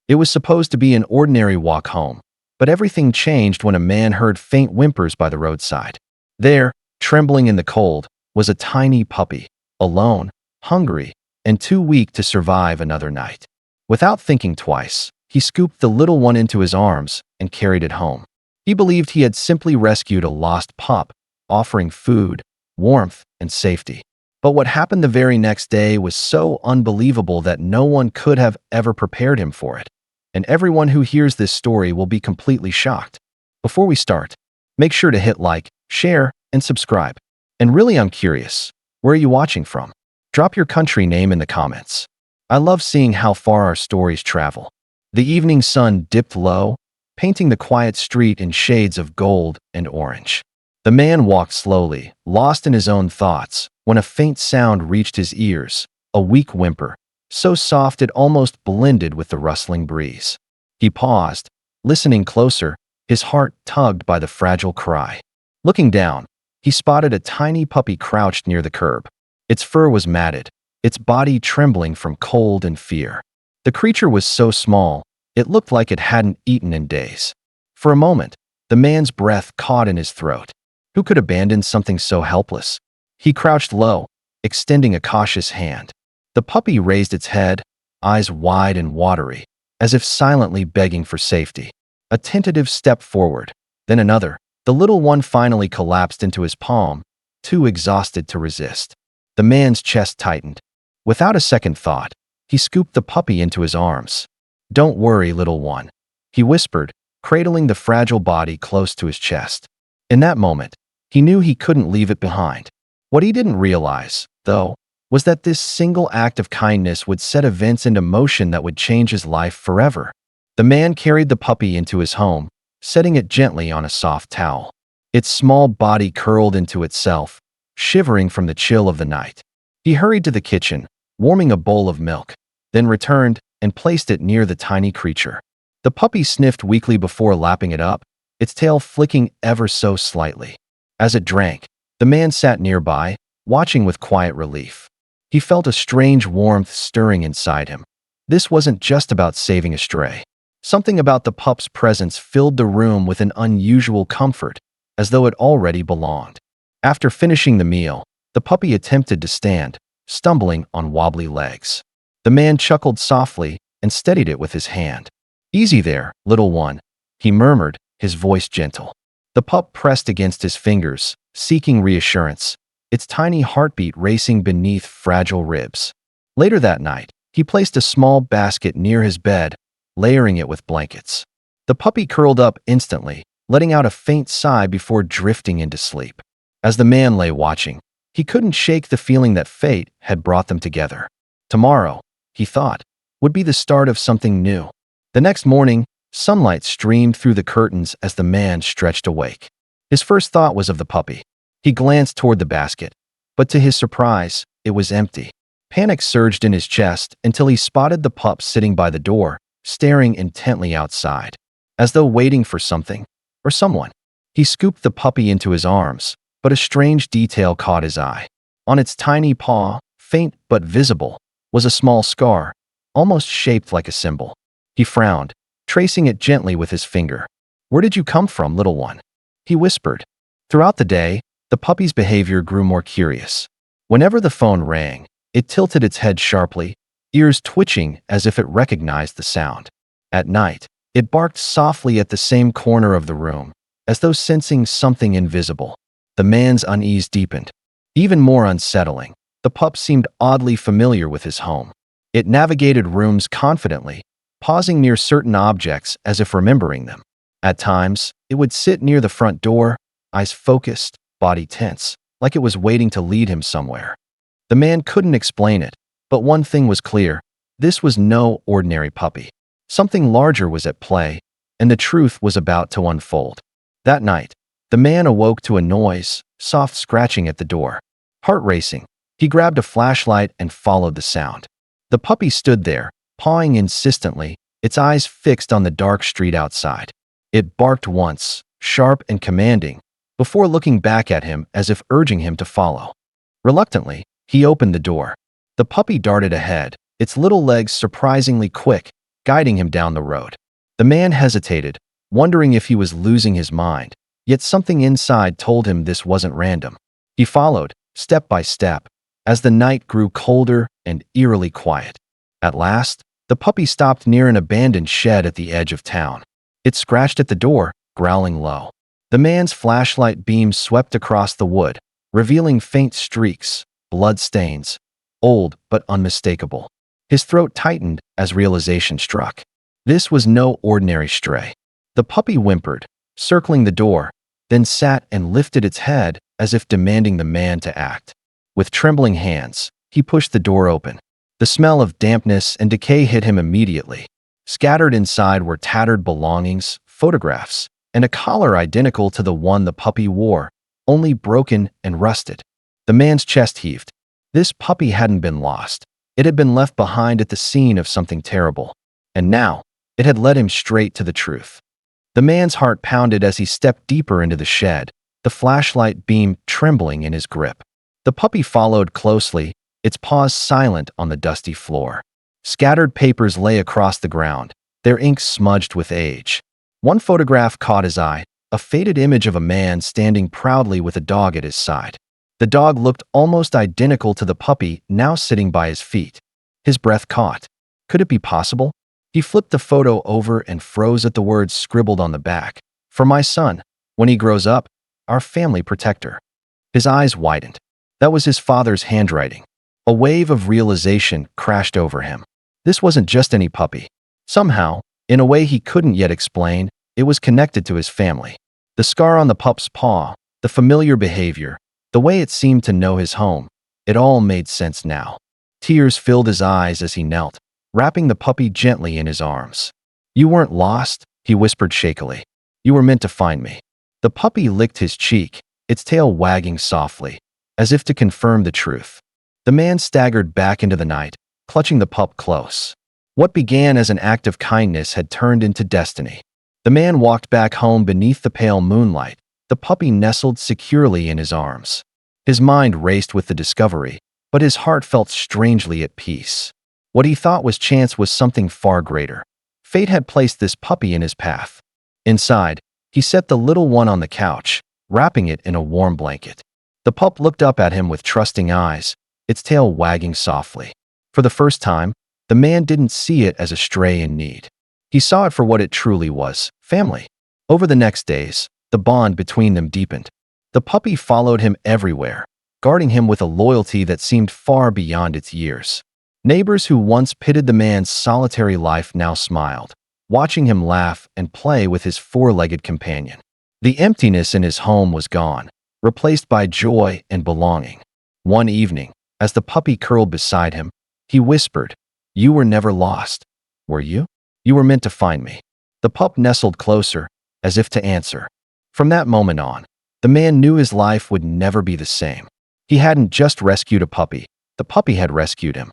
It was supposed to be an ordinary walk home, but everything changed when a man heard faint whimpers by the roadside. There, trembling in the cold, was a tiny puppy, alone, hungry, and too weak to survive another night. Without thinking twice, he scooped the little one into his arms and carried it home. He believed he had simply rescued a lost pup, offering food, warmth, and safety. But what happened the very next day was so unbelievable that no one could have ever prepared him for it. And everyone who hears this story will be completely shocked. Before we start, make sure to hit like, share, and subscribe. And really, I'm curious, where are you watching from? Drop your country name in the comments. I love seeing how far our stories travel. The evening sun dipped low, painting the quiet street in shades of gold and orange. The man walked slowly, lost in his own thoughts, when a faint sound reached his ears, a weak whimper, so soft it almost blended with the rustling breeze. He paused, listening closer, his heart tugged by the fragile cry. Looking down, he spotted a tiny puppy crouched near the curb. Its fur was matted, its body trembling from cold and fear. The creature was so small, it looked like it hadn't eaten in days. For a moment, the man's breath caught in his throat. Who could abandon something so helpless? He crouched low, extending a cautious hand. The puppy raised its head, eyes wide and watery, as if silently begging for safety. A tentative step forward, then another. The little one finally collapsed into his palm, too exhausted to resist. The man's chest tightened. Without a second thought, he scooped the puppy into his arms. "Don't worry, little one," he whispered, cradling the fragile body close to his chest. In that moment, he knew he couldn't leave it behind. What he didn't realize, though, was that this single act of kindness would set events into motion that would change his life forever. The man carried the puppy into his home, setting it gently on a soft towel. Its small body curled into itself, shivering from the chill of the night. He hurried to the kitchen, warming a bowl of milk, then returned and placed it near the tiny creature. The puppy sniffed weakly before lapping it up, its tail flicking ever so slightly. As it drank, the man sat nearby, watching with quiet relief. He felt a strange warmth stirring inside him. This wasn't just about saving a stray. Something about the pup's presence filled the room with an unusual comfort, as though it already belonged. After finishing the meal, the puppy attempted to stand, stumbling on wobbly legs. The man chuckled softly and steadied it with his hand. "Easy there, little one," he murmured, his voice gentle. The pup pressed against his fingers, seeking reassurance, its tiny heartbeat racing beneath fragile ribs. Later that night, he placed a small basket near his bed, layering it with blankets. The puppy curled up instantly, letting out a faint sigh before drifting into sleep. As the man lay watching, he couldn't shake the feeling that fate had brought them together. Tomorrow, he thought, would be the start of something new. The next morning, sunlight streamed through the curtains as the man stretched awake. His first thought was of the puppy. He glanced toward the basket, but to his surprise, it was empty. Panic surged in his chest until he spotted the pup sitting by the door, staring intently outside, as though waiting for something or someone. He scooped the puppy into his arms, but a strange detail caught his eye. On its tiny paw, faint but visible, was a small scar, almost shaped like a symbol. He frowned, tracing it gently with his finger. "Where did you come from, little one?" he whispered. Throughout the day, the puppy's behavior grew more curious. Whenever the phone rang, it tilted its head sharply, ears twitching as if it recognized the sound. At night, it barked softly at the same corner of the room, as though sensing something invisible. The man's unease deepened. Even more unsettling, the pup seemed oddly familiar with his home. It navigated rooms confidently, pausing near certain objects as if remembering them. At times, it would sit near the front door, eyes focused, body tense, like it was waiting to lead him somewhere. The man couldn't explain it, but one thing was clear: this was no ordinary puppy. Something larger was at play, and the truth was about to unfold. That night, the man awoke to a noise, soft scratching at the door. Heart racing, he grabbed a flashlight and followed the sound. The puppy stood there, pawing insistently, its eyes fixed on the dark street outside. It barked once, sharp and commanding, before looking back at him as if urging him to follow. Reluctantly, he opened the door. The puppy darted ahead, its little legs surprisingly quick, guiding him down the road. The man hesitated, wondering if he was losing his mind, yet something inside told him this wasn't random. He followed, step by step, as the night grew colder and eerily quiet. At last, the puppy stopped near an abandoned shed at the edge of town. It scratched at the door, growling low. The man's flashlight beam swept across the wood, revealing faint streaks, blood stains, old but unmistakable. His throat tightened as realization struck. This was no ordinary stray. The puppy whimpered, circling the door, then sat and lifted its head as if demanding the man to act. With trembling hands, he pushed the door open. The smell of dampness and decay hit him immediately. Scattered inside were tattered belongings, photographs, and a collar identical to the one the puppy wore, only broken and rusted. The man's chest heaved. This puppy hadn't been lost. It had been left behind at the scene of something terrible. And now, it had led him straight to the truth. The man's heart pounded as he stepped deeper into the shed, the flashlight beam trembling in his grip. The puppy followed closely, its paws silent on the dusty floor. Scattered papers lay across the ground, their ink smudged with age. One photograph caught his eye, a faded image of a man standing proudly with a dog at his side. The dog looked almost identical to the puppy now sitting by his feet. His breath caught. Could it be possible? He flipped the photo over and froze at the words scribbled on the back. "For my son, when he grows up, our family protector." His eyes widened. That was his father's handwriting. A wave of realization crashed over him. This wasn't just any puppy. Somehow, in a way he couldn't yet explain, it was connected to his family. The scar on the pup's paw, the familiar behavior, the way it seemed to know his home, it all made sense now. Tears filled his eyes as he knelt, wrapping the puppy gently in his arms. "You weren't lost," he whispered shakily. "You were meant to find me." The puppy licked his cheek, its tail wagging softly, as if to confirm the truth. The man staggered back into the night, clutching the pup close. What began as an act of kindness had turned into destiny. The man walked back home beneath the pale moonlight, the puppy nestled securely in his arms. His mind raced with the discovery, but his heart felt strangely at peace. What he thought was chance was something far greater. Fate had placed this puppy in his path. Inside, he set the little one on the couch, wrapping it in a warm blanket. The pup looked up at him with trusting eyes, its tail wagging softly. For the first time, the man didn't see it as a stray in need. He saw it for what it truly was, family. Over the next days, the bond between them deepened. The puppy followed him everywhere, guarding him with a loyalty that seemed far beyond its years. Neighbors who once pitied the man's solitary life now smiled, watching him laugh and play with his four-legged companion. The emptiness in his home was gone, replaced by joy and belonging. One evening, as the puppy curled beside him, he whispered, "You were never lost, were you? You were meant to find me." The pup nestled closer, as if to answer. From that moment on, the man knew his life would never be the same. He hadn't just rescued a puppy, the puppy had rescued him.